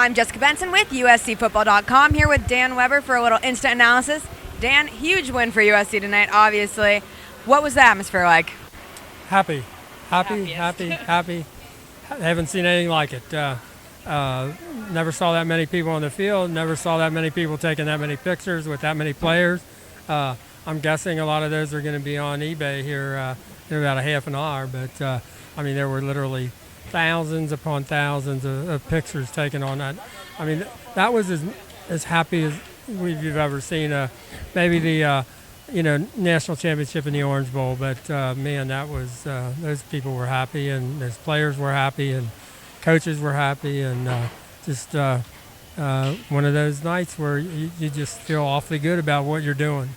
I'm Jessica Benson with USCFootball.com, here with Dan Weber for a little instant analysis. Dan, huge win for USC tonight, obviously. What was the atmosphere like? Happy. I haven't seen anything like it. Never saw that many people on the field, never saw that many people taking that many pictures with that many players. I'm guessing a lot of those are going to be on eBay here in about a half an hour, but there were literally thousands upon thousands of pictures taken on that. That was as happy as you've ever seen. Maybe the national championship in the Orange Bowl, but man, that was those people were happy, and those players were happy, and coaches were happy, and just one of those nights where you just feel awfully good about what you're doing.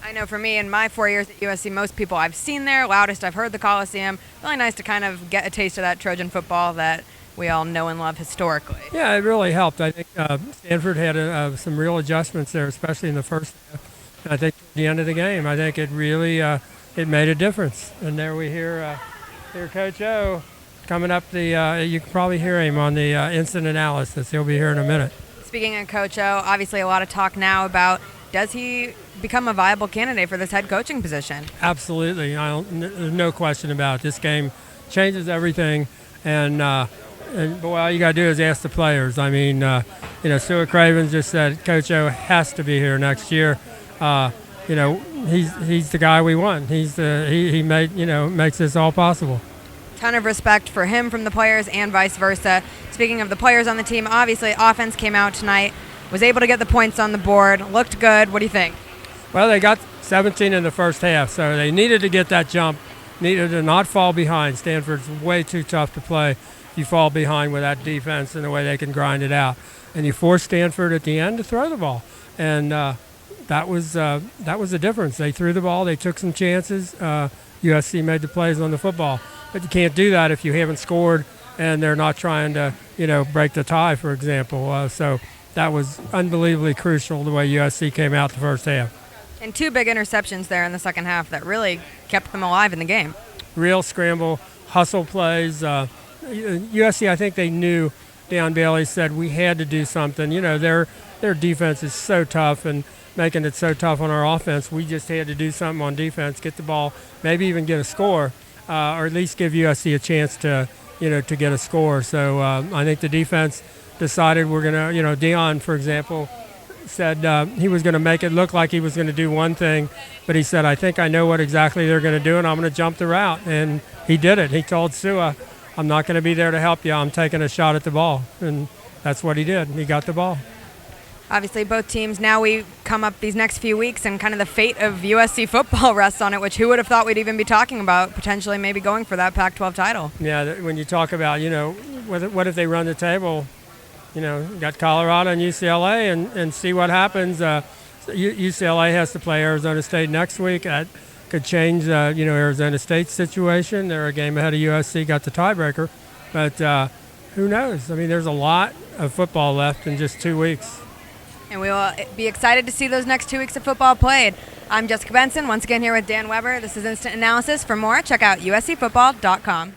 I know for me, in my 4 years at USC, most people I've seen there, loudest I've heard the Coliseum. Really nice to kind of get a taste of that Trojan football that we all know and love historically. Yeah, it really helped. I think Stanford had some real adjustments there, especially in the first half. I think at the end of the game, I think it really it made a difference. And there we hear Coach O coming up you can probably hear him on the instant analysis. He'll be here in a minute. Speaking of Coach O, obviously a lot of talk now about does he become a viable candidate for this head coaching position? Absolutely. There's no question about it. This game changes everything, and boy, all you got to do is ask the players. Stuart Craven just said Coach O has to be here next year. He's the guy we want. He makes this all possible. Ton of respect for him from the players and vice versa. Speaking of the players on the team, obviously offense came out tonight, was able to get the points on the board, looked good. What do you think? Well, they got 17 in the first half, so they needed to get that jump, needed to not fall behind. Stanford's way too tough to play if you fall behind with that defense and the way they can grind it out. And you force Stanford at the end to throw the ball, and that was the difference. They threw the ball, they took some chances. USC made the plays on the football, but you can't do that if you haven't scored and they're not trying to break the tie, for example. So that was unbelievably crucial the way USC came out the first half. And two big interceptions there in the second half that really kept them alive in the game. Real scramble, hustle plays. USC, I think they knew. Deion Bailey said we had to do something. Their defense is so tough and making it so tough on our offense. We just had to do something on defense, get the ball, maybe even get a score, or at least give USC a chance to get a score. So I think the defense decided we're going to, Deion, for example, said he was going to make it look like he was going to do one thing, but he said, I think I know what exactly they're going to do, and I'm going to jump the route. And he did it. He told Sua, I'm not going to be there to help you. I'm taking a shot at the ball. And that's what he did. He got the ball. Obviously, both teams, now we come up these next few weeks, and kind of the fate of USC football rests on it, which who would have thought we'd even be talking about, potentially maybe going for that Pac-12 title. Yeah, when you talk about, what if they run the table, got Colorado and UCLA and see what happens. UCLA has to play Arizona State next week. That could change, Arizona State's situation. They're a game ahead of USC, got the tiebreaker. But who knows? There's a lot of football left in just 2 weeks. And we will be excited to see those next 2 weeks of football played. I'm Jessica Benson, once again here with Dan Weber. This is Instant Analysis. For more, check out USCFootball.com.